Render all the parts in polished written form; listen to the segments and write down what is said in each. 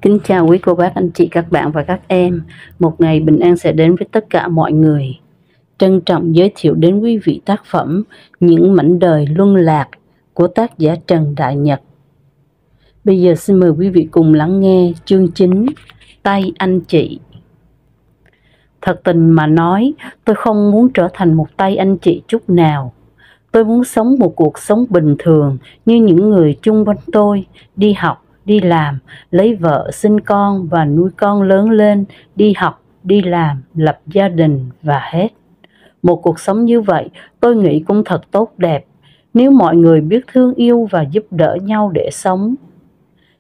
Kính chào quý cô bác, anh chị, các bạn và các em. Một ngày bình an sẽ đến với tất cả mọi người. Trân trọng giới thiệu đến quý vị tác phẩm Những mảnh đời luân lạc của tác giả Trần Đại Nhật. Bây giờ xin mời quý vị cùng lắng nghe chương 9, Tay anh chị. Thật tình mà nói, tôi không muốn trở thành một tay anh chị chút nào. Tôi muốn sống một cuộc sống bình thường như những người chung quanh tôi, đi học, đi làm, lấy vợ, sinh con và nuôi con lớn lên, đi học, đi làm, lập gia đình và hết. Một cuộc sống như vậy tôi nghĩ cũng thật tốt đẹp, nếu mọi người biết thương yêu và giúp đỡ nhau để sống.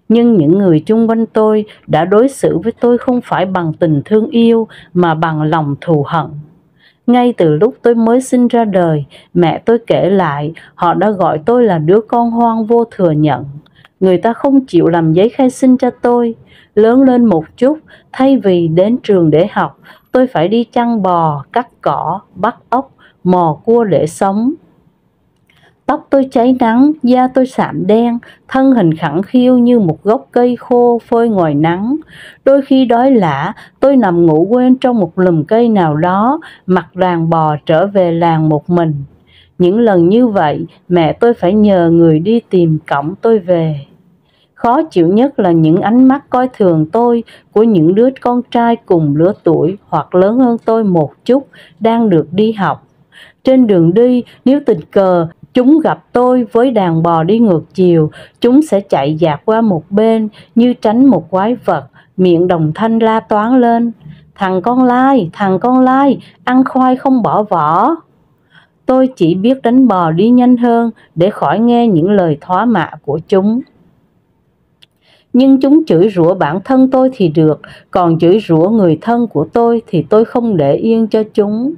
Nhưng những người chung quanh tôi đã đối xử với tôi không phải bằng tình thương yêu mà bằng lòng thù hận. Ngay từ lúc tôi mới sinh ra đời, mẹ tôi kể lại họ đã gọi tôi là đứa con hoang vô thừa nhận. Người ta không chịu làm giấy khai sinh cho tôi. Lớn lên một chút, thay vì đến trường để học, tôi phải đi chăn bò, cắt cỏ, bắt ốc, mò cua để sống. Tóc tôi cháy nắng, da tôi sạm đen, thân hình khẳng khiu như một gốc cây khô phơi ngoài nắng. Đôi khi đói lả, tôi nằm ngủ quên trong một lùm cây nào đó, mặc đàn bò trở về làng một mình. Những lần như vậy, mẹ tôi phải nhờ người đi tìm cõng tôi về. Khó chịu nhất là những ánh mắt coi thường tôi của những đứa con trai cùng lứa tuổi hoặc lớn hơn tôi một chút đang được đi học. Trên đường đi, nếu tình cờ chúng gặp tôi với đàn bò đi ngược chiều, chúng sẽ chạy dạt qua một bên như tránh một quái vật, miệng đồng thanh la toáng lên: thằng con lai, ăn khoai không bỏ vỏ. Tôi chỉ biết đánh bò đi nhanh hơn để khỏi nghe những lời thóa mạ của chúng. Nhưng chúng chửi rủa bản thân tôi thì được, còn chửi rủa người thân của tôi thì tôi không để yên cho chúng.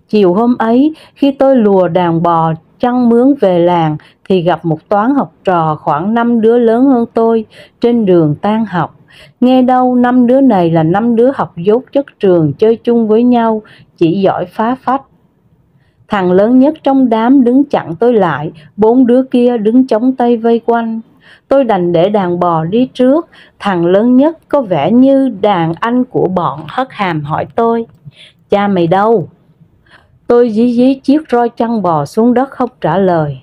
Chiều hôm ấy, khi tôi lùa đàn bò chăn mướn về làng thì gặp một toán học trò khoảng 5 đứa lớn hơn tôi trên đường tan học. Nghe đâu 5 đứa này là 5 đứa học dốt chất trường chơi chung với nhau, chỉ giỏi phá phách. Thằng lớn nhất trong đám đứng chặn tôi lại, 4 đứa kia đứng chống tay vây quanh. Tôi đành để đàn bò đi trước. Thằng lớn nhất có vẻ như đàn anh của bọn hất hàm hỏi tôi: cha mày đâu? Tôi dí dí chiếc roi chăn bò xuống đất không trả lời.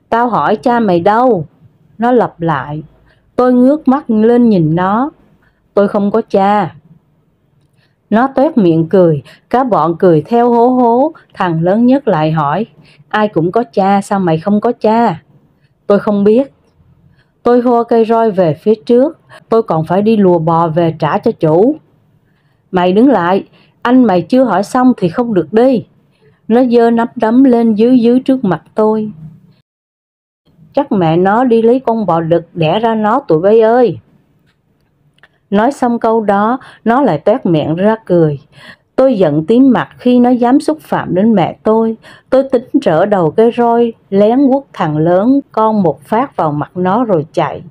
Tao hỏi cha mày đâu? Nó lặp lại. Tôi ngước mắt lên nhìn nó. Tôi không có cha. Nó toét miệng cười, cả bọn cười theo hố hố. Thằng lớn nhất lại hỏi: ai cũng có cha, sao mày không có cha? Tôi không biết. Tôi hô cây roi về phía trước. Tôi còn phải đi lùa bò về trả cho chủ. Mày đứng lại, anh mày chưa hỏi xong thì không được đi. Nó giơ nắm đấm lên dưới trước mặt tôi. Chắc mẹ nó đi lấy con bò đực đẻ ra nó tụi bay ơi. Nói xong câu đó, nó lại toét miệng ra cười. Tôi giận tím mặt khi nó dám xúc phạm đến mẹ tôi. Tôi tính trở đầu cây roi, lén quất thằng lớn con một phát vào mặt nó rồi chạy.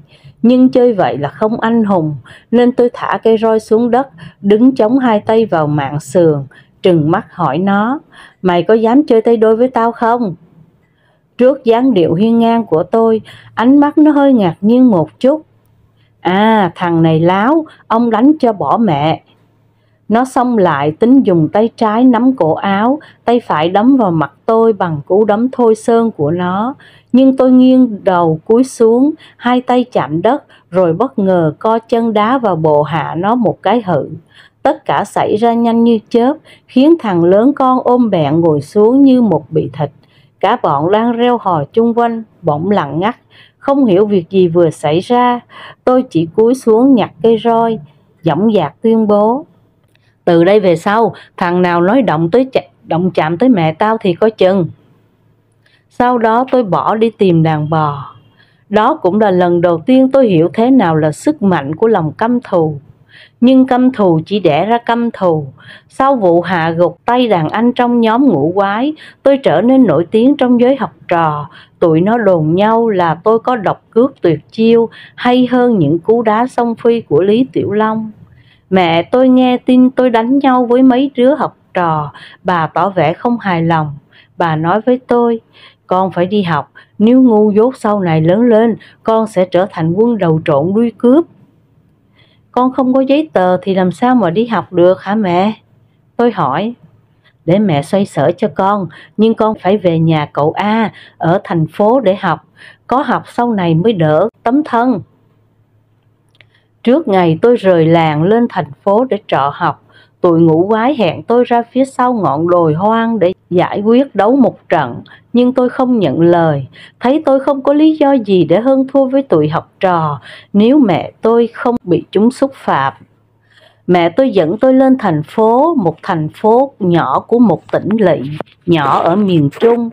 Nhưng chơi vậy là không anh hùng, nên tôi thả cây roi xuống đất, đứng chống hai tay vào mạn sườn, trừng mắt hỏi nó: mày có dám chơi tay đôi với tao không? Trước dáng điệu hiên ngang của tôi, ánh mắt nó hơi ngạc nhiên một chút. À, thằng này láo, ông đánh cho bỏ mẹ. Nó xông lại tính dùng tay trái nắm cổ áo, tay phải đấm vào mặt tôi bằng cú đấm thôi sơn của nó. Nhưng tôi nghiêng đầu cúi xuống, hai tay chạm đất, rồi bất ngờ co chân đá vào bộ hạ nó một cái hự. Tất cả xảy ra nhanh như chớp, khiến thằng lớn con ôm bẹn ngồi xuống như một bị thịt. Cả bọn đang reo hò chung quanh, bỗng lặng ngắt, không hiểu việc gì vừa xảy ra. Tôi chỉ cúi xuống nhặt cây roi, dõng dạc tuyên bố: từ đây về sau, thằng nào nói động chạm tới mẹ tao thì coi chừng. Sau đó tôi bỏ đi tìm đàn bò. Đó cũng là lần đầu tiên tôi hiểu thế nào là sức mạnh của lòng căm thù. Nhưng căm thù chỉ đẻ ra căm thù. Sau vụ hạ gục tay đàn anh trong nhóm ngũ quái, tôi trở nên nổi tiếng trong giới học trò. Tụi nó đồn nhau là tôi có độc cước tuyệt chiêu, hay hơn những cú đá song phi của Lý Tiểu Long. Mẹ tôi nghe tin tôi đánh nhau với mấy đứa học trò, bà tỏ vẻ không hài lòng. Bà nói với tôi: con phải đi học, nếu ngu dốt sau này lớn lên, con sẽ trở thành quân đầu trộn đuôi cướp. Con không có giấy tờ thì làm sao mà đi học được hả mẹ? Tôi hỏi. Để mẹ xoay sở cho con, nhưng con phải về nhà cậu A ở thành phố để học. Có học sau này mới đỡ tấm thân. Trước ngày tôi rời làng lên thành phố để trọ học, tụi ngũ quái hẹn tôi ra phía sau ngọn đồi hoang để giải quyết đấu một trận, nhưng tôi không nhận lời. Thấy tôi không có lý do gì để hơn thua với tụi học trò nếu mẹ tôi không bị chúng xúc phạm. Mẹ tôi dẫn tôi lên thành phố, một thành phố nhỏ của một tỉnh lỵ nhỏ ở miền Trung,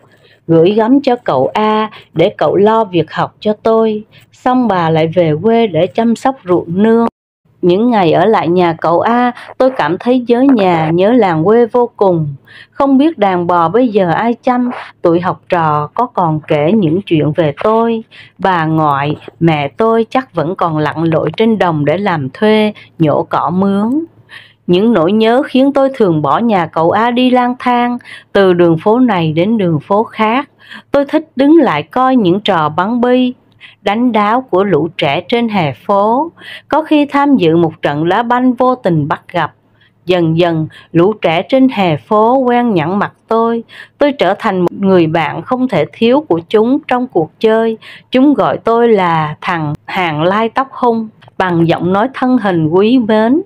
gửi gắm cho cậu A để cậu lo việc học cho tôi. Xong bà lại về quê để chăm sóc ruộng nương. Những ngày ở lại nhà cậu A, tôi cảm thấy nhớ nhà, nhớ làng quê vô cùng. Không biết đàn bò bây giờ ai chăm, tụi học trò có còn kể những chuyện về tôi. Bà ngoại, mẹ tôi chắc vẫn còn lặn lội trên đồng để làm thuê, nhổ cỏ mướn. Những nỗi nhớ khiến tôi thường bỏ nhà cậu A đi lang thang, từ đường phố này đến đường phố khác. Tôi thích đứng lại coi những trò bắn bi, đánh đáo của lũ trẻ trên hè phố. Có khi tham dự một trận đá banh vô tình bắt gặp. Dần dần, lũ trẻ trên hè phố quen nhẵn mặt tôi. Tôi trở thành một người bạn không thể thiếu của chúng trong cuộc chơi. Chúng gọi tôi là thằng hàng lai tóc hung, bằng giọng nói thân hình quý mến.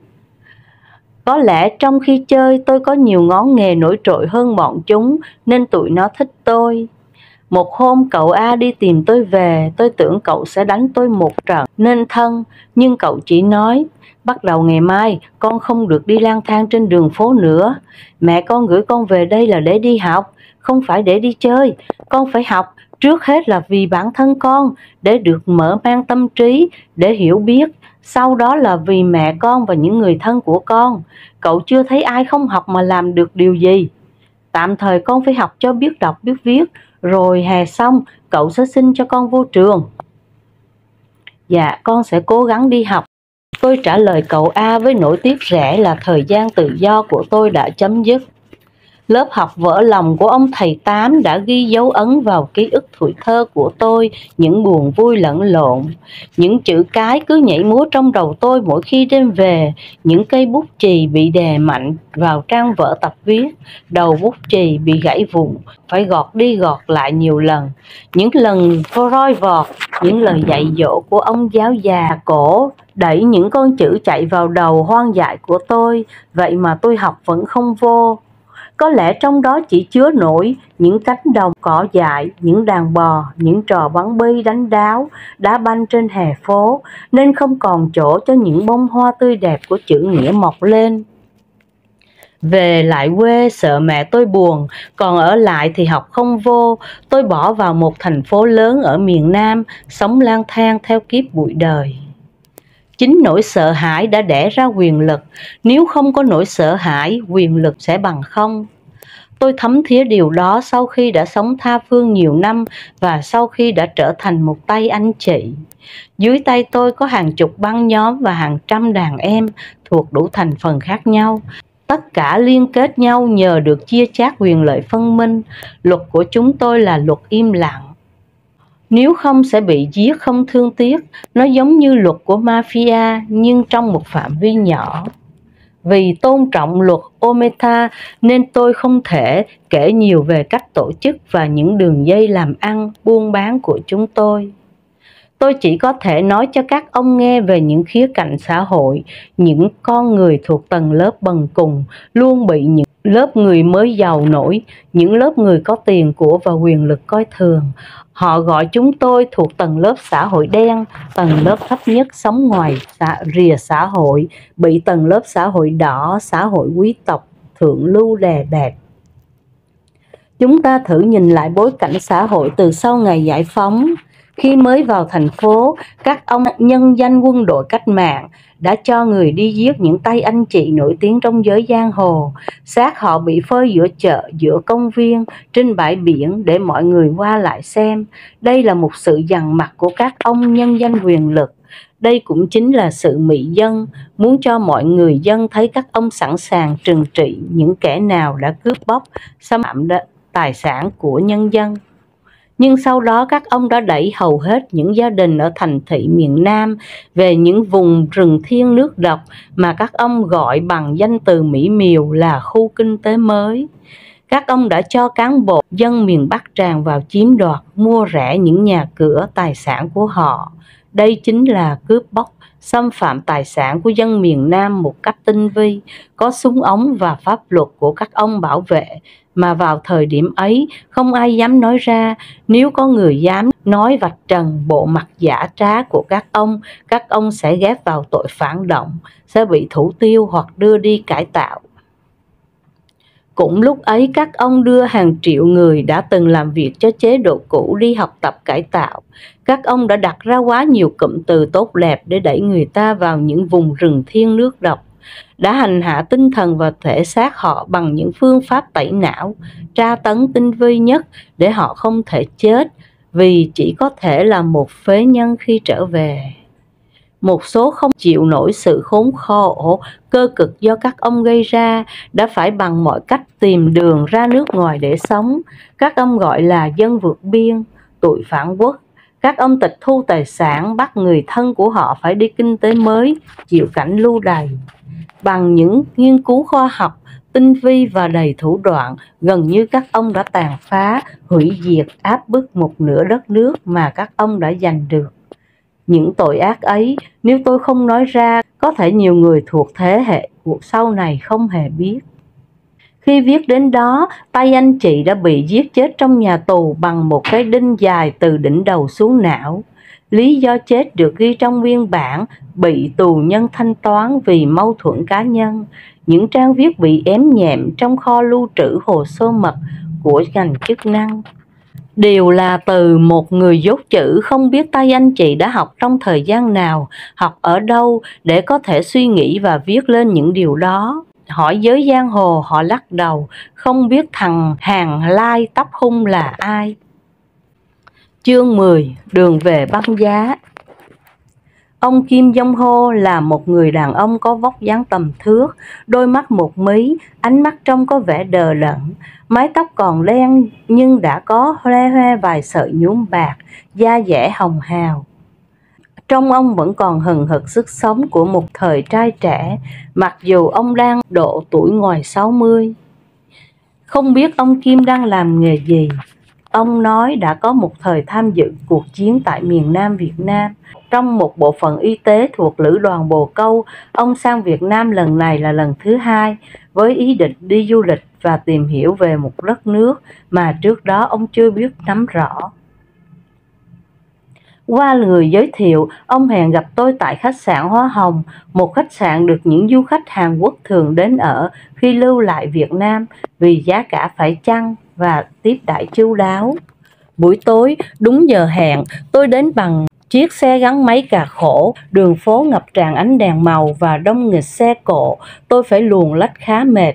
Có lẽ trong khi chơi tôi có nhiều ngón nghề nổi trội hơn bọn chúng nên tụi nó thích tôi. Một hôm cậu A đi tìm tôi về, tôi tưởng cậu sẽ đánh tôi một trận nên thân, nhưng cậu chỉ nói, bắt đầu ngày mai con không được đi lang thang trên đường phố nữa. Mẹ con gửi con về đây là để đi học, không phải để đi chơi. Con phải học, trước hết là vì bản thân con, để được mở mang tâm trí, để hiểu biết. Sau đó là vì mẹ con và những người thân của con. Cậu chưa thấy ai không học mà làm được điều gì. Tạm thời con phải học cho biết đọc biết viết, rồi hè xong cậu sẽ xin cho con vô trường. Dạ, con sẽ cố gắng đi học. Tôi trả lời cậu A với nỗi tiếc rẻ là thời gian tự do của tôi đã chấm dứt. Lớp học vỡ lòng của ông thầy Tám đã ghi dấu ấn vào ký ức tuổi thơ của tôi, những buồn vui lẫn lộn. Những chữ cái cứ nhảy múa trong đầu tôi mỗi khi đêm về, những cây bút chì bị đè mạnh vào trang vở tập viết, đầu bút chì bị gãy vụn, phải gọt đi gọt lại nhiều lần. Những lần roi vọt, những lời dạy dỗ của ông giáo già cổ đẩy những con chữ chạy vào đầu hoang dại của tôi, vậy mà tôi học vẫn không vô. Có lẽ trong đó chỉ chứa nổi những cánh đồng cỏ dại, những đàn bò, những trò bắn bi đánh đáo, đá banh trên hè phố, nên không còn chỗ cho những bông hoa tươi đẹp của chữ nghĩa mọc lên. Về lại quê sợ mẹ tôi buồn, còn ở lại thì học không vô. Tôi bỏ vào một thành phố lớn ở miền Nam, sống lang thang theo kiếp bụi đời. Chính nỗi sợ hãi đã đẻ ra quyền lực. Nếu không có nỗi sợ hãi, quyền lực sẽ bằng không. Tôi thấm thía điều đó sau khi đã sống tha phương nhiều năm và sau khi đã trở thành một tay anh chị. Dưới tay tôi có hàng chục băng nhóm và hàng trăm đàn em thuộc đủ thành phần khác nhau. Tất cả liên kết nhau nhờ được chia chác quyền lợi phân minh. Luật của chúng tôi là luật im lặng. Nếu không sẽ bị giết không thương tiếc. Nó giống như luật của mafia nhưng trong một phạm vi nhỏ. Vì tôn trọng luật Omerta nên tôi không thể kể nhiều về cách tổ chức và những đường dây làm ăn, buôn bán của chúng tôi. Tôi chỉ có thể nói cho các ông nghe về những khía cạnh xã hội, những con người thuộc tầng lớp bần cùng luôn bị những lớp người mới giàu nổi, những lớp người có tiền của và quyền lực coi thường. Họ gọi chúng tôi thuộc tầng lớp xã hội đen, tầng lớp thấp nhất sống ngoài rìa xã hội, bị tầng lớp xã hội đỏ, xã hội quý tộc, thượng lưu đè bẹp. Chúng ta thử nhìn lại bối cảnh xã hội từ sau ngày giải phóng. Khi mới vào thành phố, các ông nhân danh quân đội cách mạng đã cho người đi giết những tay anh chị nổi tiếng trong giới giang hồ. Xác họ bị phơi giữa chợ, giữa công viên, trên bãi biển để mọi người qua lại xem. Đây là một sự dằn mặt của các ông nhân danh quyền lực. Đây cũng chính là sự mị dân, muốn cho mọi người dân thấy các ông sẵn sàng trừng trị những kẻ nào đã cướp bóc, xâm phạm tài sản của nhân dân. Nhưng sau đó các ông đã đẩy hầu hết những gia đình ở thành thị miền Nam về những vùng rừng thiêng nước độc mà các ông gọi bằng danh từ mỹ miều là khu kinh tế mới. Các ông đã cho cán bộ dân miền Bắc tràn vào chiếm đoạt, mua rẻ những nhà cửa, tài sản của họ. Đây chính là cướp bóc, xâm phạm tài sản của dân miền Nam một cách tinh vi, có súng ống và pháp luật của các ông bảo vệ, mà vào thời điểm ấy không ai dám nói ra. Nếu có người dám nói vạch trần bộ mặt giả trá của các ông sẽ ghép vào tội phản động, sẽ bị thủ tiêu hoặc đưa đi cải tạo. Cũng lúc ấy các ông đưa hàng triệu người đã từng làm việc cho chế độ cũ đi học tập cải tạo. Các ông đã đặt ra quá nhiều cụm từ tốt đẹp để đẩy người ta vào những vùng rừng thiêng nước độc, đã hành hạ tinh thần và thể xác họ bằng những phương pháp tẩy não, tra tấn tinh vi nhất để họ không thể chết, vì chỉ có thể là một phế nhân khi trở về. Một số không chịu nổi sự khốn khổ, cơ cực do các ông gây ra, đã phải bằng mọi cách tìm đường ra nước ngoài để sống. Các ông gọi là dân vượt biên, tụi phản quốc. Các ông tịch thu tài sản, bắt người thân của họ phải đi kinh tế mới, chịu cảnh lưu đày. Bằng những nghiên cứu khoa học, tinh vi và đầy thủ đoạn, gần như các ông đã tàn phá, hủy diệt, áp bức một nửa đất nước mà các ông đã giành được. Những tội ác ấy, nếu tôi không nói ra, có thể nhiều người thuộc thế hệ sau này không hề biết. Khi viết đến đó, tay anh chị đã bị giết chết trong nhà tù bằng một cái đinh dài từ đỉnh đầu xuống não. Lý do chết được ghi trong biên bản, bị tù nhân thanh toán vì mâu thuẫn cá nhân. Những trang viết bị ém nhẹm trong kho lưu trữ hồ sơ mật của ngành chức năng đều là từ một người dốt chữ. Không biết tay anh chị đã học trong thời gian nào, học ở đâu để có thể suy nghĩ và viết lên những điều đó. Hỏi giới giang hồ, họ lắc đầu, không biết thằng Hàng Lai tóc hung là ai. Chương 10. Đường về băng giá. Ông Kim Jong Ho là một người đàn ông có vóc dáng tầm thước, đôi mắt một mí, ánh mắt trông có vẻ đờ đẫn, mái tóc còn đen nhưng đã có hoe hoe vài sợi nhuốm bạc, da dẻ hồng hào. Trông ông vẫn còn hừng hực sức sống của một thời trai trẻ, mặc dù ông đang độ tuổi ngoài 60. Không biết ông Kim đang làm nghề gì. Ông nói đã có một thời tham dự cuộc chiến tại miền Nam Việt Nam. Trong một bộ phận y tế thuộc Lữ đoàn Bồ Câu, ông sang Việt Nam lần này là lần thứ hai, với ý định đi du lịch và tìm hiểu về một đất nước mà trước đó ông chưa biết nắm rõ. Qua người giới thiệu, ông hẹn gặp tôi tại khách sạn Hoa Hồng, một khách sạn được những du khách Hàn Quốc thường đến ở khi lưu lại Việt Nam vì giá cả phải chăng và tiếp đãi chu đáo. Buổi tối, đúng giờ hẹn, tôi đến bằng chiếc xe gắn máy cà khổ, đường phố ngập tràn ánh đèn màu và đông nghịt xe cộ, tôi phải luồn lách khá mệt.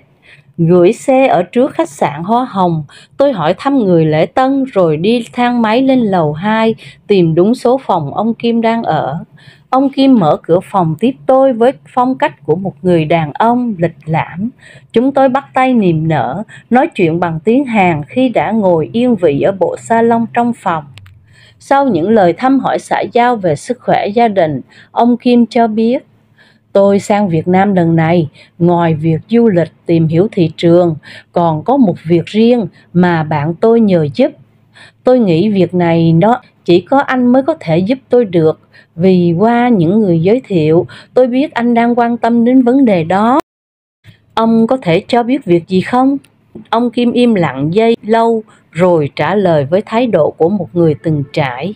Gửi xe ở trước khách sạn Hoa Hồng, tôi hỏi thăm người lễ tân rồi đi thang máy lên lầu 2 tìm đúng số phòng ông Kim đang ở. Ông Kim mở cửa phòng tiếp tôi với phong cách của một người đàn ông lịch lãm. Chúng tôi bắt tay niềm nở, nói chuyện bằng tiếng Hàn khi đã ngồi yên vị ở bộ salon trong phòng. Sau những lời thăm hỏi xã giao về sức khỏe gia đình, ông Kim cho biết: tôi sang Việt Nam lần này, ngoài việc du lịch tìm hiểu thị trường, còn có một việc riêng mà bạn tôi nhờ giúp. Tôi nghĩ việc này nó chỉ có anh mới có thể giúp tôi được, vì qua những người giới thiệu, tôi biết anh đang quan tâm đến vấn đề đó. Ông có thể cho biết việc gì không? Ông Kim im lặng giây lâu rồi trả lời với thái độ của một người từng trải.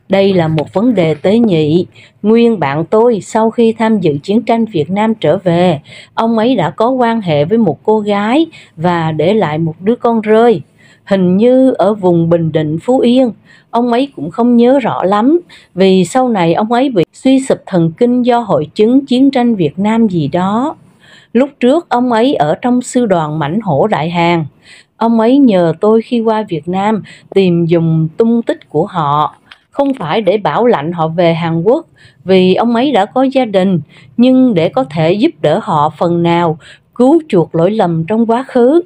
Đây là một vấn đề tế nhị. Nguyên bạn tôi sau khi tham dự chiến tranh Việt Nam trở về, ông ấy đã có quan hệ với một cô gái và để lại một đứa con rơi. Hình như ở vùng Bình Định, Phú Yên. Ông ấy cũng không nhớ rõ lắm, vì sau này ông ấy bị suy sụp thần kinh do hội chứng chiến tranh Việt Nam gì đó. Lúc trước ông ấy ở trong sư đoàn mãnh hổ Đại Hàn. Ông ấy nhờ tôi khi qua Việt Nam tìm dùng tung tích của họ, không phải để bảo lãnh họ về Hàn Quốc, vì ông ấy đã có gia đình, nhưng để có thể giúp đỡ họ phần nào, cứu chuộc lỗi lầm trong quá khứ.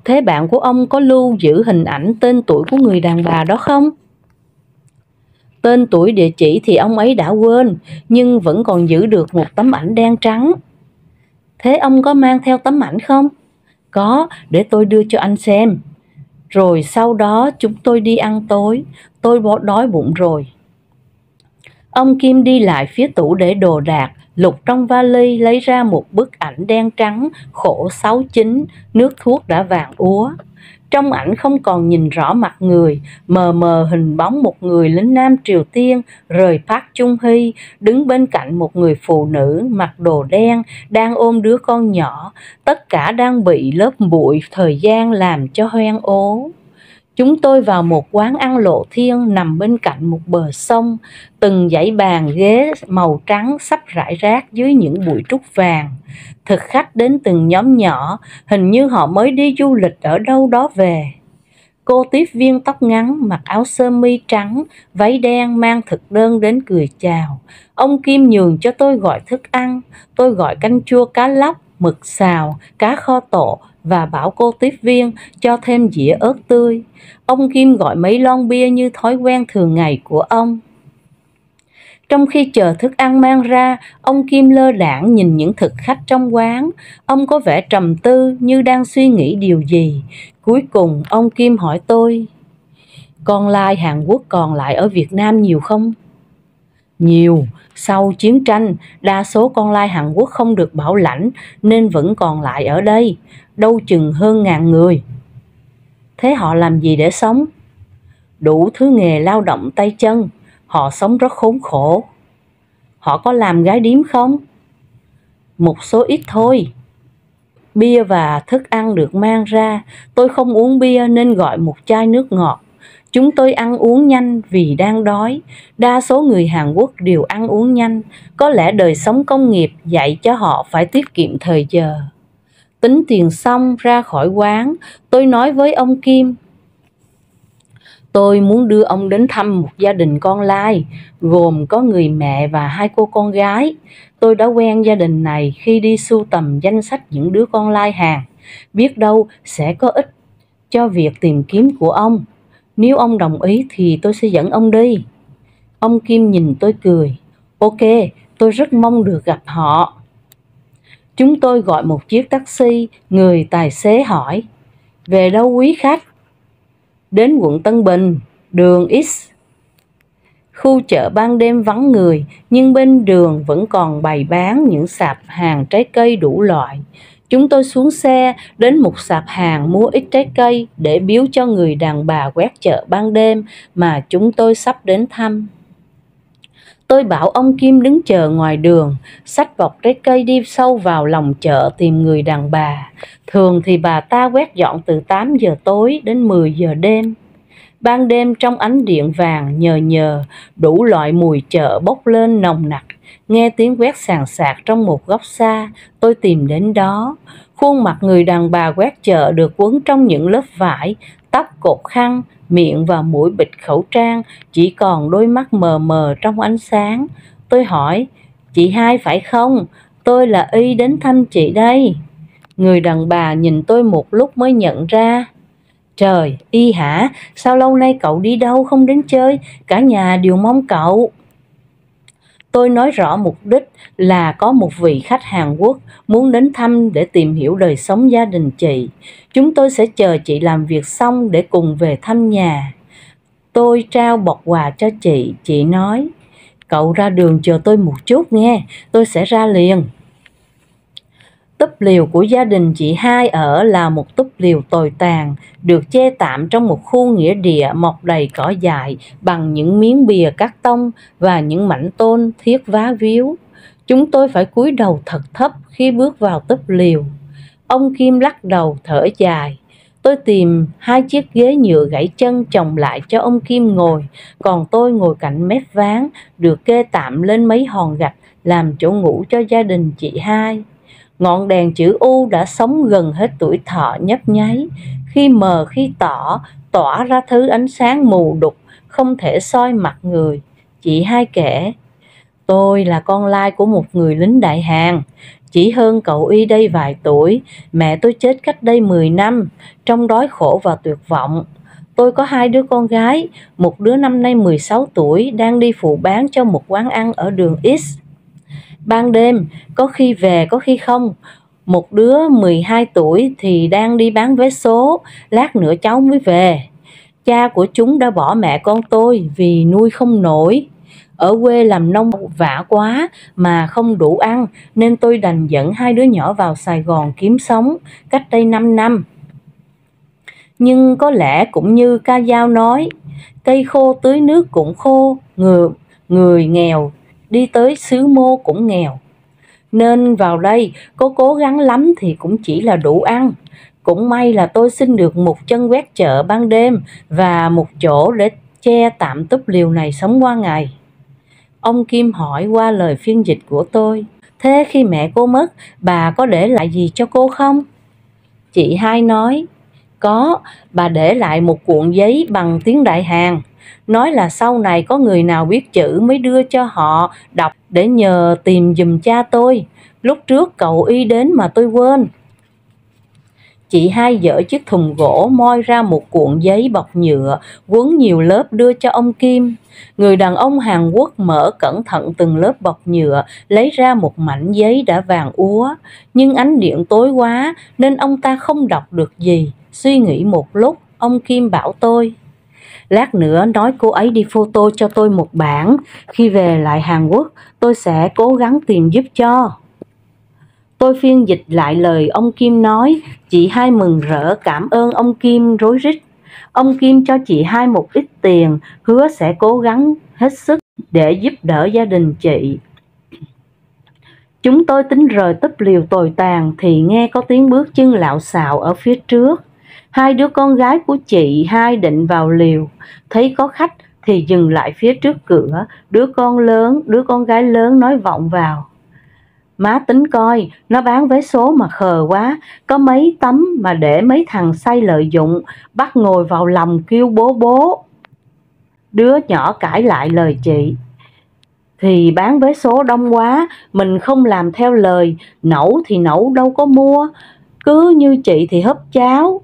Thế bạn của ông có lưu giữ hình ảnh tên tuổi của người đàn bà đó không? Tên tuổi, địa chỉ thì ông ấy đã quên, nhưng vẫn còn giữ được một tấm ảnh đen trắng. Thế ông có mang theo tấm ảnh không? Có, để tôi đưa cho anh xem. Rồi sau đó chúng tôi đi ăn tối, tôi đói bụng rồi. Ông Kim đi lại phía tủ để đồ đạc, lục trong vali lấy ra một bức ảnh đen trắng, khổ 6/9, nước thuốc đã vàng úa. Trong ảnh không còn nhìn rõ mặt người, mờ mờ hình bóng một người lính Nam Triều Tiên rời Park Chung Hee, đứng bên cạnh một người phụ nữ mặc đồ đen đang ôm đứa con nhỏ, tất cả đang bị lớp bụi thời gian làm cho hoen ố. Chúng tôi vào một quán ăn lộ thiên nằm bên cạnh một bờ sông, từng dãy bàn ghế màu trắng sắp rải rác dưới những bụi trúc vàng. Thực khách đến từng nhóm nhỏ, hình như họ mới đi du lịch ở đâu đó về. Cô tiếp viên tóc ngắn mặc áo sơ mi trắng, váy đen mang thực đơn đến cười chào. Ông Kim nhường cho tôi gọi thức ăn, tôi gọi canh chua cá lóc, mực xào, cá kho tộ và bảo cô tiếp viên cho thêm dĩa ớt tươi. Ông Kim gọi mấy lon bia như thói quen thường ngày của ông. Trong khi chờ thức ăn mang ra, ông Kim lơ đãng nhìn những thực khách trong quán. Ông có vẻ trầm tư như đang suy nghĩ điều gì. Cuối cùng ông Kim hỏi tôi: con lai Hàn Quốc còn lại ở Việt Nam nhiều không? Nhiều. Sau chiến tranh, đa số con lai Hàn Quốc không được bảo lãnh nên vẫn còn lại ở đây, đâu chừng hơn 1000 người. Thế họ làm gì để sống? Đủ thứ nghề lao động tay chân, họ sống rất khốn khổ. Họ có làm gái điếm không? Một số ít thôi. Bia và thức ăn được mang ra, tôi không uống bia nên gọi một chai nước ngọt. Chúng tôi ăn uống nhanh vì đang đói. Đa số người Hàn Quốc đều ăn uống nhanh, có lẽ đời sống công nghiệp dạy cho họ phải tiết kiệm thời giờ. Tính tiền xong ra khỏi quán, tôi nói với ông Kim: tôi muốn đưa ông đến thăm một gia đình con lai, gồm có người mẹ và 2 cô con gái. Tôi đã quen gia đình này khi đi sưu tầm danh sách những đứa con lai Hàn. Biết đâu sẽ có ích cho việc tìm kiếm của ông. Nếu ông đồng ý thì tôi sẽ dẫn ông đi. Ông Kim nhìn tôi cười. Ok, tôi rất mong được gặp họ. Chúng tôi gọi một chiếc taxi, người tài xế hỏi: về đâu quý khách? Đến quận Tân Bình, đường X. Khu chợ ban đêm vắng người, nhưng bên đường vẫn còn bày bán những sạp hàng trái cây đủ loại. Chúng tôi xuống xe, đến một sạp hàng mua ít trái cây để biếu cho người đàn bà quét chợ ban đêm mà chúng tôi sắp đến thăm. Tôi bảo ông Kim đứng chờ ngoài đường, xách bọc trái cây đi sâu vào lòng chợ tìm người đàn bà. Thường thì bà ta quét dọn từ 8 giờ tối đến 10 giờ đêm. Ban đêm trong ánh điện vàng nhờ nhờ, đủ loại mùi chợ bốc lên nồng nặc. Nghe tiếng quét sàn sạc trong một góc xa, tôi tìm đến đó. Khuôn mặt người đàn bà quét chợ được quấn trong những lớp vải, tóc cột khăn, miệng và mũi bịt khẩu trang, chỉ còn đôi mắt mờ mờ trong ánh sáng. Tôi hỏi: chị hai phải không? Tôi là Y đến thăm chị đây. Người đàn bà nhìn tôi một lúc mới nhận ra. Trời, Y hả? Sao lâu nay cậu đi đâu không đến chơi? Cả nhà đều mong cậu. Tôi nói rõ mục đích là có một vị khách Hàn Quốc muốn đến thăm để tìm hiểu đời sống gia đình chị. Chúng tôi sẽ chờ chị làm việc xong để cùng về thăm nhà. Tôi trao bọc quà cho chị nói: cậu ra đường chờ tôi một chút nghe, tôi sẽ ra liền. Túp liều của gia đình chị hai ở là một túp liều tồi tàn, được che tạm trong một khu nghĩa địa mọc đầy cỏ dại bằng những miếng bìa cát tông và những mảnh tôn thiết vá víu. Chúng tôi phải cúi đầu thật thấp khi bước vào túp liều. Ông Kim lắc đầu thở dài. Tôi tìm 2 chiếc ghế nhựa gãy chân chồng lại cho ông Kim ngồi, còn tôi ngồi cạnh mép ván, được kê tạm lên mấy hòn gạch làm chỗ ngủ cho gia đình chị hai. Ngọn đèn chữ U đã sống gần hết tuổi thọ nhấp nháy, khi mờ khi tỏ, tỏa ra thứ ánh sáng mù đục, không thể soi mặt người. Chị hai kể: Tôi là con lai của một người lính đại Hàn, chỉ hơn cậu Y đây vài tuổi. Mẹ tôi chết cách đây 10 năm, trong đói khổ và tuyệt vọng. Tôi có 2 đứa con gái, một đứa năm nay 16 tuổi đang đi phụ bán cho một quán ăn ở đường X. Ban đêm, có khi về có khi không. Một đứa 12 tuổi thì đang đi bán vé số, lát nữa cháu mới về. Cha của chúng đã bỏ mẹ con tôi vì nuôi không nổi. Ở quê làm nông vả quá mà không đủ ăn, nên tôi đành dẫn 2 đứa nhỏ vào Sài Gòn kiếm sống cách đây 5 năm. Nhưng có lẽ cũng như ca dao nói, cây khô tưới nước cũng khô, người nghèo đi tới xứ Mô cũng nghèo. Nên vào đây có cố gắng lắm thì cũng chỉ là đủ ăn. Cũng may là tôi xin được một chân quét chợ ban đêm và một chỗ để che tạm túp liều này sống qua ngày. Ông Kim hỏi qua lời phiên dịch của tôi, thế khi mẹ cô mất, bà có để lại gì cho cô không? Chị hai nói, có, bà để lại một cuộn giấy bằng tiếng Đại Hàn, nói là sau này có người nào biết chữ mới đưa cho họ đọc để nhờ tìm giùm cha tôi. Lúc trước cậu Y đến mà tôi quên. Chị hai dỡ chiếc thùng gỗ moi ra một cuộn giấy bọc nhựa quấn nhiều lớp đưa cho ông Kim. Người đàn ông Hàn Quốc mở cẩn thận từng lớp bọc nhựa, lấy ra một mảnh giấy đã vàng úa. Nhưng ánh điện tối quá nên ông ta không đọc được gì. Suy nghĩ một lúc, ông Kim bảo tôi, lát nữa nói cô ấy đi photo cho tôi một bản. Khi về lại Hàn Quốc, tôi sẽ cố gắng tìm giúp cho. Tôi phiên dịch lại lời ông Kim nói. Chị hai mừng rỡ cảm ơn ông Kim rối rít. Ông Kim cho chị hai một ít tiền, hứa sẽ cố gắng hết sức để giúp đỡ gia đình chị. Chúng tôi tính rời túp liều tồi tàn thì nghe có tiếng bước chân lạo xạo ở phía trước. 2 đứa con gái của chị hai định vào liều, thấy có khách thì dừng lại phía trước cửa. Đứa con gái lớn nói vọng vào, má tính coi, nó bán vé số mà khờ quá, có mấy tấm mà để mấy thằng say lợi dụng, bắt ngồi vào lòng kêu bố bố. Đứa nhỏ cãi lại lời chị, thì bán vé số đông quá, mình không làm theo lời, nẩu thì nẩu đâu có mua, cứ như chị thì húp cháo.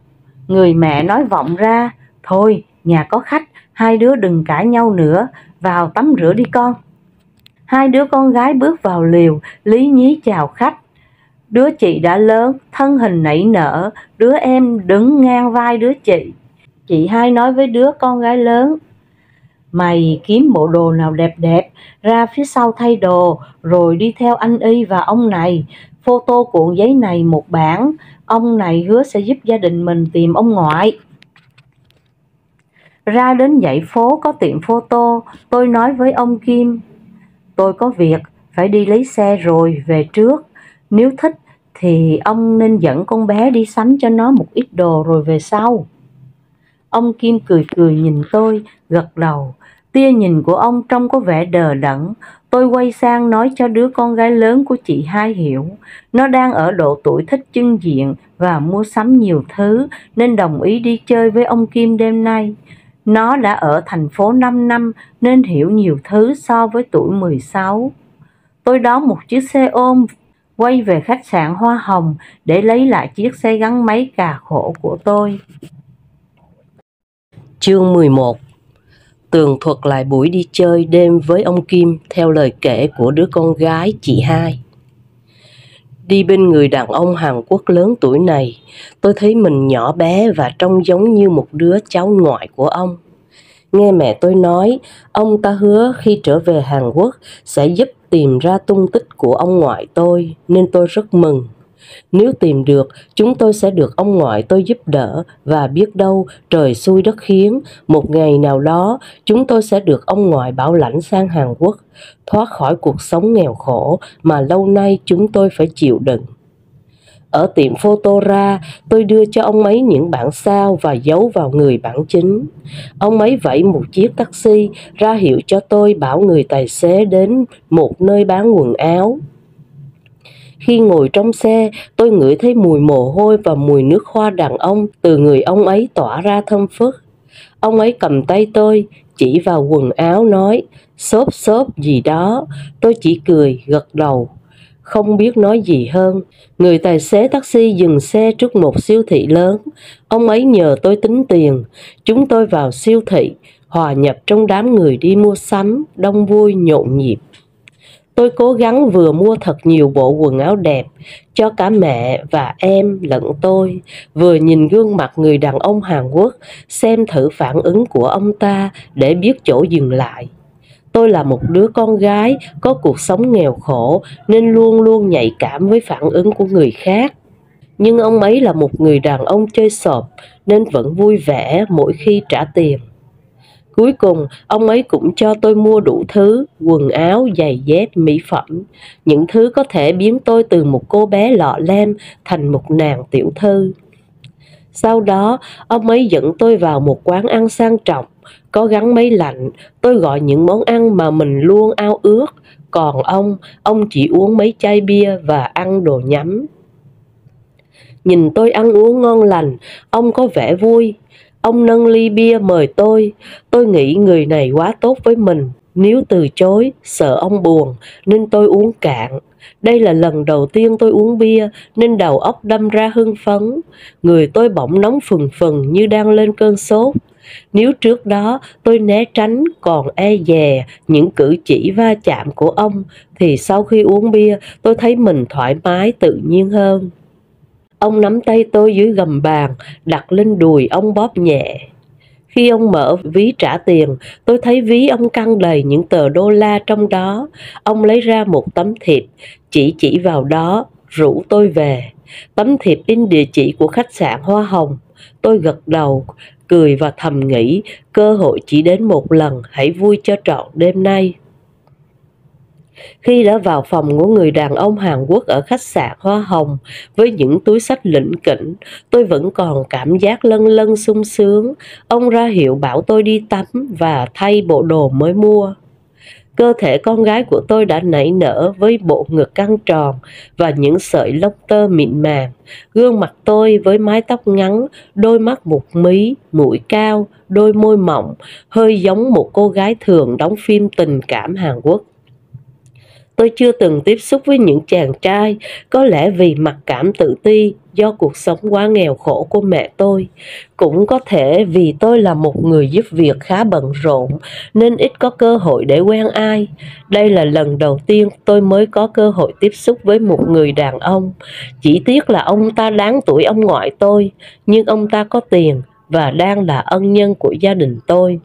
Người mẹ nói vọng ra, thôi nhà có khách, 2 đứa đừng cãi nhau nữa, vào tắm rửa đi con. 2 đứa con gái bước vào liều, lý nhí chào khách. Đứa chị đã lớn, thân hình nảy nở, đứa em đứng ngang vai đứa chị. Chị hai nói với đứa con gái lớn, mày kiếm bộ đồ nào đẹp đẹp, ra phía sau thay đồ, rồi đi theo anh Y và ông này, photo cuộn giấy này một bản, ông này hứa sẽ giúp gia đình mình tìm ông ngoại. Ra đến dãy phố có tiệm photo, tôi nói với ông Kim, tôi có việc, phải đi lấy xe rồi, về trước. Nếu thích thì ông nên dẫn con bé đi sắm cho nó một ít đồ rồi về sau. Ông Kim cười cười nhìn tôi, gật đầu. Tia nhìn của ông trông có vẻ đờ đẫn. Tôi quay sang nói cho đứa con gái lớn của chị hai hiểu. Nó đang ở độ tuổi thích trưng diện và mua sắm nhiều thứ, nên đồng ý đi chơi với ông Kim đêm nay. Nó đã ở thành phố 5 năm nên hiểu nhiều thứ so với tuổi 16. Tôi đón một chiếc xe ôm quay về khách sạn Hoa Hồng để lấy lại chiếc xe gắn máy cà khổ của tôi. Chương 11. Tường thuật lại buổi đi chơi đêm với ông Kim theo lời kể của đứa con gái chị hai. Đi bên người đàn ông Hàn Quốc lớn tuổi này, tôi thấy mình nhỏ bé và trông giống như một đứa cháu ngoại của ông. Nghe mẹ tôi nói, ông ta hứa khi trở về Hàn Quốc sẽ giúp tìm ra tung tích của ông ngoại tôi, nên tôi rất mừng. Nếu tìm được, chúng tôi sẽ được ông ngoại tôi giúp đỡ, và biết đâu trời xui đất khiến, một ngày nào đó chúng tôi sẽ được ông ngoại bảo lãnh sang Hàn Quốc, thoát khỏi cuộc sống nghèo khổ mà lâu nay chúng tôi phải chịu đựng. Ở tiệm photo ra, tôi đưa cho ông ấy những bản sao và giấu vào người bản chính. Ông ấy vẫy một chiếc taxi ra hiệu cho tôi, bảo người tài xế đến một nơi bán quần áo. Khi ngồi trong xe, tôi ngửi thấy mùi mồ hôi và mùi nước hoa đàn ông từ người ông ấy tỏa ra thơm phức. Ông ấy cầm tay tôi, chỉ vào quần áo nói, xốp xốp gì đó. Tôi chỉ cười, gật đầu, không biết nói gì hơn. Người tài xế taxi dừng xe trước một siêu thị lớn. Ông ấy nhờ tôi tính tiền. Chúng tôi vào siêu thị, hòa nhập trong đám người đi mua sắm, đông vui nhộn nhịp. Tôi cố gắng vừa mua thật nhiều bộ quần áo đẹp cho cả mẹ và em lẫn tôi, vừa nhìn gương mặt người đàn ông Hàn Quốc, xem thử phản ứng của ông ta để biết chỗ dừng lại. Tôi là một đứa con gái có cuộc sống nghèo khổ nên luôn luôn nhạy cảm với phản ứng của người khác. Nhưng ông ấy là một người đàn ông chơi xộp nên vẫn vui vẻ mỗi khi trả tiền. Cuối cùng, ông ấy cũng cho tôi mua đủ thứ, quần áo, giày dép, mỹ phẩm. Những thứ có thể biến tôi từ một cô bé lọ lem thành một nàng tiểu thư. Sau đó, ông ấy dẫn tôi vào một quán ăn sang trọng, có gắn máy lạnh. Tôi gọi những món ăn mà mình luôn ao ước. Còn ông chỉ uống mấy chai bia và ăn đồ nhắm. Nhìn tôi ăn uống ngon lành, ông có vẻ vui. Ông nâng ly bia mời tôi. Tôi nghĩ người này quá tốt với mình. Nếu từ chối, sợ ông buồn, nên tôi uống cạn. Đây là lần đầu tiên tôi uống bia, nên đầu óc đâm ra hưng phấn. Người tôi bỗng nóng phừng phừng như đang lên cơn sốt. Nếu trước đó tôi né tránh còn e dè những cử chỉ va chạm của ông, thì sau khi uống bia, tôi thấy mình thoải mái tự nhiên hơn. Ông nắm tay tôi dưới gầm bàn, đặt lên đùi ông bóp nhẹ. Khi ông mở ví trả tiền, tôi thấy ví ông căng đầy những tờ đô la trong đó. Ông lấy ra một tấm thiệp, chỉ vào đó, rủ tôi về. Tấm thiệp in địa chỉ của khách sạn Hoa Hồng. Tôi gật đầu, cười và thầm nghĩ, cơ hội chỉ đến một lần, hãy vui cho trọn đêm nay. Khi đã vào phòng của người đàn ông Hàn Quốc ở khách sạn Hoa Hồng với những túi xách lỉnh kỉnh, tôi vẫn còn cảm giác lân lân sung sướng. Ông ra hiệu bảo tôi đi tắm và thay bộ đồ mới mua. Cơ thể con gái của tôi đã nảy nở với bộ ngực căng tròn và những sợi lông tơ mịn màng. Gương mặt tôi với mái tóc ngắn, đôi mắt một mí, mũi cao, đôi môi mọng, hơi giống một cô gái thường đóng phim tình cảm Hàn Quốc. Tôi chưa từng tiếp xúc với những chàng trai, có lẽ vì mặc cảm tự ti do cuộc sống quá nghèo khổ của mẹ tôi. Cũng có thể vì tôi là một người giúp việc khá bận rộn nên ít có cơ hội để quen ai. Đây là lần đầu tiên tôi mới có cơ hội tiếp xúc với một người đàn ông. Chỉ tiếc là ông ta đáng tuổi ông ngoại tôi, nhưng ông ta có tiền và đang là ân nhân của gia đình tôi.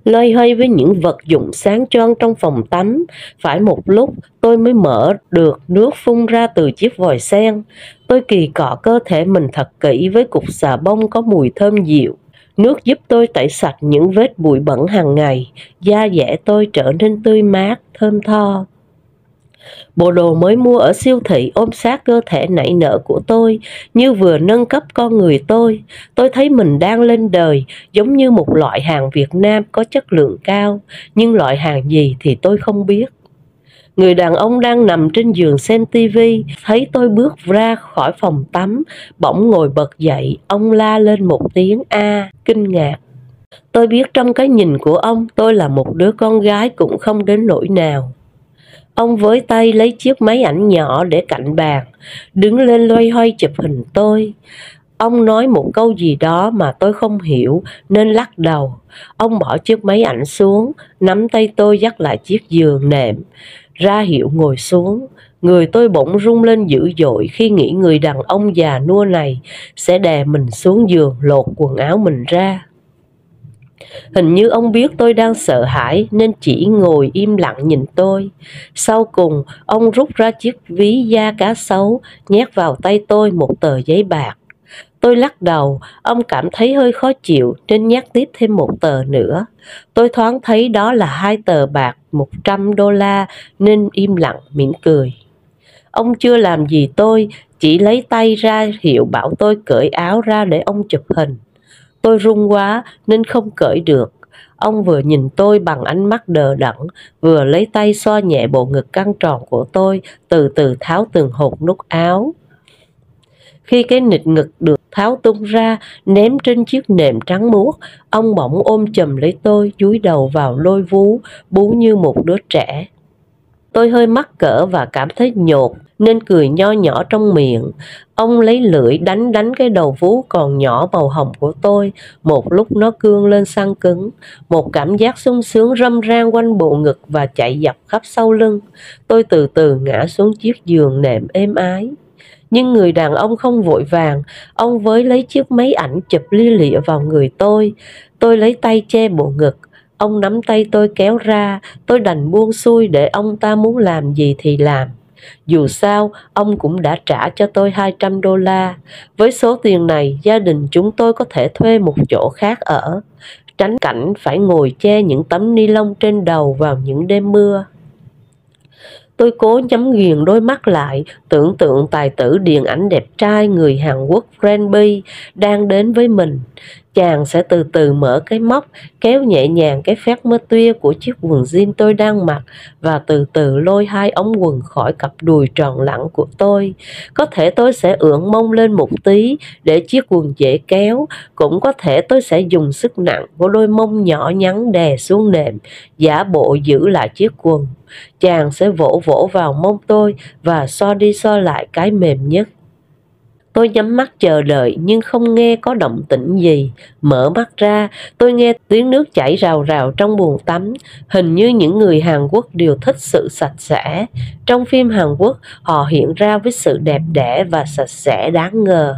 Loay hoay với những vật dụng sáng choang trong phòng tắm, phải một lúc tôi mới mở được nước phun ra từ chiếc vòi sen. Tôi kỳ cọ cơ thể mình thật kỹ với cục xà bông có mùi thơm dịu. Nước giúp tôi tẩy sạch những vết bụi bẩn hàng ngày, da dẻ tôi trở nên tươi mát, thơm tho. Bộ đồ mới mua ở siêu thị ôm sát cơ thể nảy nở của tôi, như vừa nâng cấp con người tôi. Tôi thấy mình đang lên đời, giống như một loại hàng Việt Nam có chất lượng cao, nhưng loại hàng gì thì tôi không biết. Người đàn ông đang nằm trên giường xem tivi, thấy tôi bước ra khỏi phòng tắm, bỗng ngồi bật dậy, ông la lên một tiếng a, kinh ngạc. Tôi biết trong cái nhìn của ông, tôi là một đứa con gái cũng không đến nỗi nào. Ông với tay lấy chiếc máy ảnh nhỏ để cạnh bàn, đứng lên loay hoay chụp hình tôi. Ông nói một câu gì đó mà tôi không hiểu nên lắc đầu. Ông bỏ chiếc máy ảnh xuống, nắm tay tôi dắt lại chiếc giường nệm, ra hiệu ngồi xuống. Người tôi bỗng rung lên dữ dội khi nghĩ người đàn ông già nua này sẽ đè mình xuống giường lột quần áo mình ra. Hình như ông biết tôi đang sợ hãi nên chỉ ngồi im lặng nhìn tôi. Sau cùng, ông rút ra chiếc ví da cá sấu, nhét vào tay tôi một tờ giấy bạc. Tôi lắc đầu, ông cảm thấy hơi khó chịu nên nhét tiếp thêm một tờ nữa. Tôi thoáng thấy đó là 2 tờ bạc 100 đô la nên im lặng mỉm cười. Ông chưa làm gì tôi, chỉ lấy tay ra hiệu bảo tôi cởi áo ra để ông chụp hình. Tôi run quá nên không cởi được. Ông vừa nhìn tôi bằng ánh mắt đờ đẫn, vừa lấy tay xoa nhẹ bộ ngực căng tròn của tôi, từ từ tháo từng hột nút áo. Khi cái nịt ngực được tháo tung ra, ném trên chiếc nệm trắng muốt. Ông bỗng ôm chầm lấy tôi, dúi đầu vào lôi vú, bú như một đứa trẻ. Tôi hơi mắc cỡ và cảm thấy nhột nên cười nho nhỏ trong miệng. Ông lấy lưỡi đánh cái đầu vú còn nhỏ màu hồng của tôi. Một lúc nó cương lên săn cứng. Một cảm giác sung sướng râm ran quanh bộ ngực và chạy dọc khắp sau lưng. Tôi từ từ ngã xuống chiếc giường nệm êm ái. Nhưng người đàn ông không vội vàng. Ông với lấy chiếc máy ảnh chụp lia lịa vào người tôi. Tôi lấy tay che bộ ngực. Ông nắm tay tôi kéo ra. Tôi đành buông xuôi để ông ta muốn làm gì thì làm. Dù sao, ông cũng đã trả cho tôi $200. Với số tiền này, gia đình chúng tôi có thể thuê một chỗ khác ở, tránh cảnh phải ngồi che những tấm ni lông trên đầu vào những đêm mưa. Tôi cố nhắm nghiền đôi mắt lại, tưởng tượng tài tử điện ảnh đẹp trai người Hàn Quốc Ranbir đang đến với mình. Chàng sẽ từ từ mở cái móc, kéo nhẹ nhàng cái phét mơ tuya của chiếc quần jean tôi đang mặc và từ từ lôi hai ống quần khỏi cặp đùi tròn lẳng của tôi. Có thể tôi sẽ ưỡn mông lên một tí để chiếc quần dễ kéo, cũng có thể tôi sẽ dùng sức nặng của đôi mông nhỏ nhắn đè xuống nệm, giả bộ giữ lại chiếc quần. Chàng sẽ vỗ vỗ vào mông tôi và so đi so lại cái mềm nhất. Tôi nhắm mắt chờ đợi nhưng không nghe có động tĩnh gì. Mở mắt ra, tôi nghe tiếng nước chảy rào rào trong bồn tắm. Hình như những người Hàn Quốc đều thích sự sạch sẽ. Trong phim Hàn Quốc, họ hiện ra với sự đẹp đẽ và sạch sẽ đáng ngờ.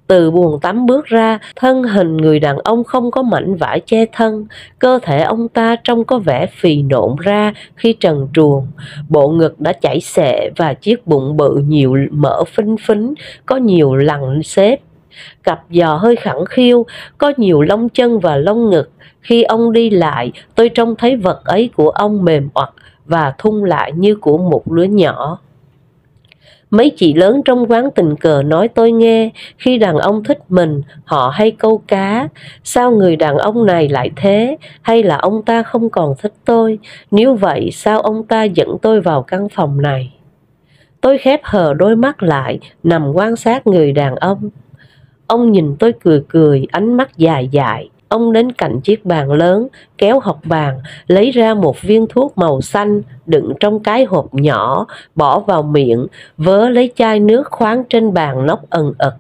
Từ bồn tắm bước ra, thân hình người đàn ông không có mảnh vải che thân. Cơ thể ông ta trông có vẻ phì nộn ra khi trần truồng. Bộ ngực đã chảy xệ và chiếc bụng bự nhiều mỡ phinh phính, có nhiều lằn xếp. Cặp giò hơi khẳng khiu, có nhiều lông chân và lông ngực. Khi ông đi lại, tôi trông thấy vật ấy của ông mềm oặt và thun lại như của một đứa nhỏ. Mấy chị lớn trong quán tình cờ nói tôi nghe, khi đàn ông thích mình, họ hay câu cá. Sao người đàn ông này lại thế? Hay là ông ta không còn thích tôi? Nếu vậy, sao ông ta dẫn tôi vào căn phòng này? Tôi khép hờ đôi mắt lại, nằm quan sát người đàn ông. Ông nhìn tôi cười cười, ánh mắt dài dài. Ông đến cạnh chiếc bàn lớn, kéo học bàn, lấy ra một viên thuốc màu xanh, đựng trong cái hộp nhỏ, bỏ vào miệng, vớ lấy chai nước khoáng trên bàn nốc ần ật.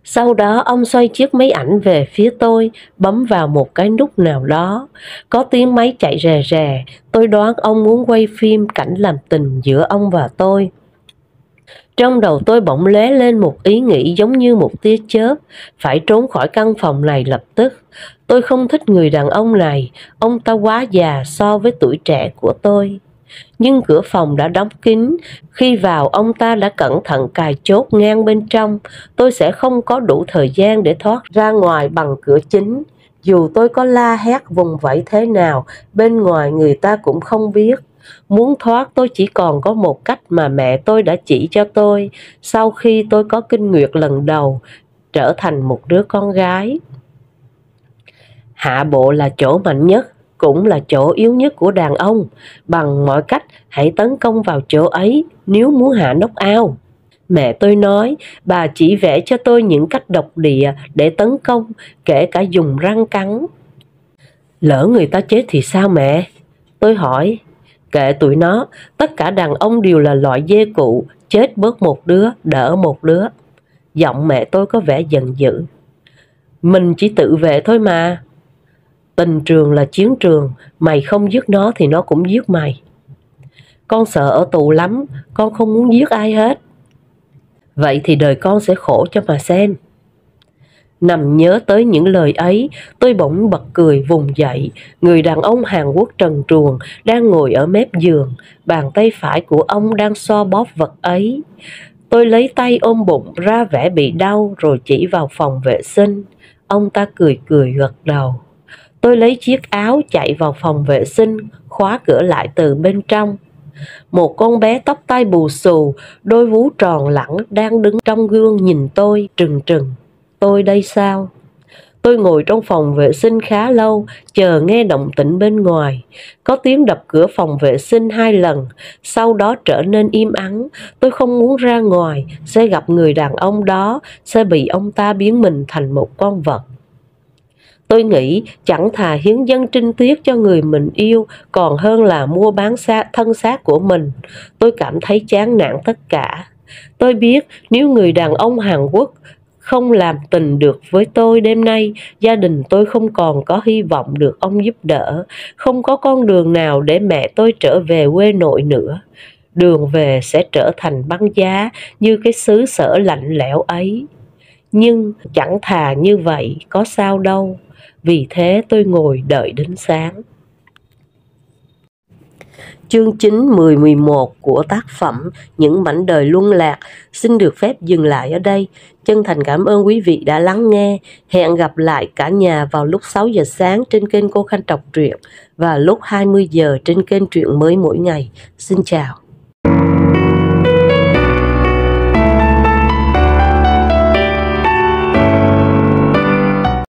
Sau đó ông xoay chiếc máy ảnh về phía tôi, bấm vào một cái nút nào đó. Có tiếng máy chạy rè rè, tôi đoán ông muốn quay phim cảnh làm tình giữa ông và tôi. Trong đầu tôi bỗng lóe lên một ý nghĩ giống như một tia chớp, phải trốn khỏi căn phòng này lập tức. Tôi không thích người đàn ông này, ông ta quá già so với tuổi trẻ của tôi. Nhưng cửa phòng đã đóng kín, khi vào ông ta đã cẩn thận cài chốt ngang bên trong, tôi sẽ không có đủ thời gian để thoát ra ngoài bằng cửa chính. Dù tôi có la hét vùng vẫy thế nào, bên ngoài người ta cũng không biết. Muốn thoát tôi chỉ còn có một cách mà mẹ tôi đã chỉ cho tôi sau khi tôi có kinh nguyệt lần đầu, trở thành một đứa con gái. Hạ bộ là chỗ mạnh nhất, cũng là chỗ yếu nhất của đàn ông. Bằng mọi cách hãy tấn công vào chỗ ấy nếu muốn hạ knock-out. Mẹ tôi nói, bà chỉ vẽ cho tôi những cách độc địa để tấn công, kể cả dùng răng cắn. Lỡ người ta chết thì sao mẹ? Tôi hỏi. Kệ tụi nó, tất cả đàn ông đều là loại dê cụ, chết bớt một đứa, đỡ một đứa. Giọng mẹ tôi có vẻ giận dữ. Mình chỉ tự vệ thôi mà. Tình trường là chiến trường, mày không giết nó thì nó cũng giết mày. Con sợ ở tù lắm, con không muốn giết ai hết. Vậy thì đời con sẽ khổ cho mà xem. Nằm nhớ tới những lời ấy, tôi bỗng bật cười vùng dậy. Người đàn ông Hàn Quốc trần truồng đang ngồi ở mép giường, bàn tay phải của ông đang xoa bóp vật ấy. Tôi lấy tay ôm bụng ra vẻ bị đau rồi chỉ vào phòng vệ sinh. Ông ta cười cười gật đầu. Tôi lấy chiếc áo chạy vào phòng vệ sinh, khóa cửa lại từ bên trong. Một con bé tóc tai bù xù, đôi vú tròn lẳng đang đứng trong gương nhìn tôi trừng trừng. Tôi đây sao? Tôi ngồi trong phòng vệ sinh khá lâu, chờ nghe động tĩnh bên ngoài. Có tiếng đập cửa phòng vệ sinh 2 lần, sau đó trở nên im ắng. Tôi không muốn ra ngoài, sẽ gặp người đàn ông đó, sẽ bị ông ta biến mình thành một con vật. Tôi nghĩ chẳng thà hiến dâng trinh tiết cho người mình yêu còn hơn là mua bán thân xác của mình. Tôi cảm thấy chán nản tất cả. Tôi biết nếu người đàn ông Hàn Quốc không làm tình được với tôi đêm nay, gia đình tôi không còn có hy vọng được ông giúp đỡ, không có con đường nào để mẹ tôi trở về quê nội nữa. Đường về sẽ trở thành băng giá như cái xứ sở lạnh lẽo ấy. Nhưng chẳng thà như vậy có sao đâu. Vì thế tôi ngồi đợi đến sáng. Chương 9, 10, 11 của tác phẩm Những mảnh đời luân lạc xin được phép dừng lại ở đây. Chân thành cảm ơn quý vị đã lắng nghe. Hẹn gặp lại cả nhà vào lúc 6 giờ sáng trên kênh Cô Khanh Đọc Truyện và lúc 20 giờ trên kênh Truyện Mới Mỗi Ngày. Xin chào.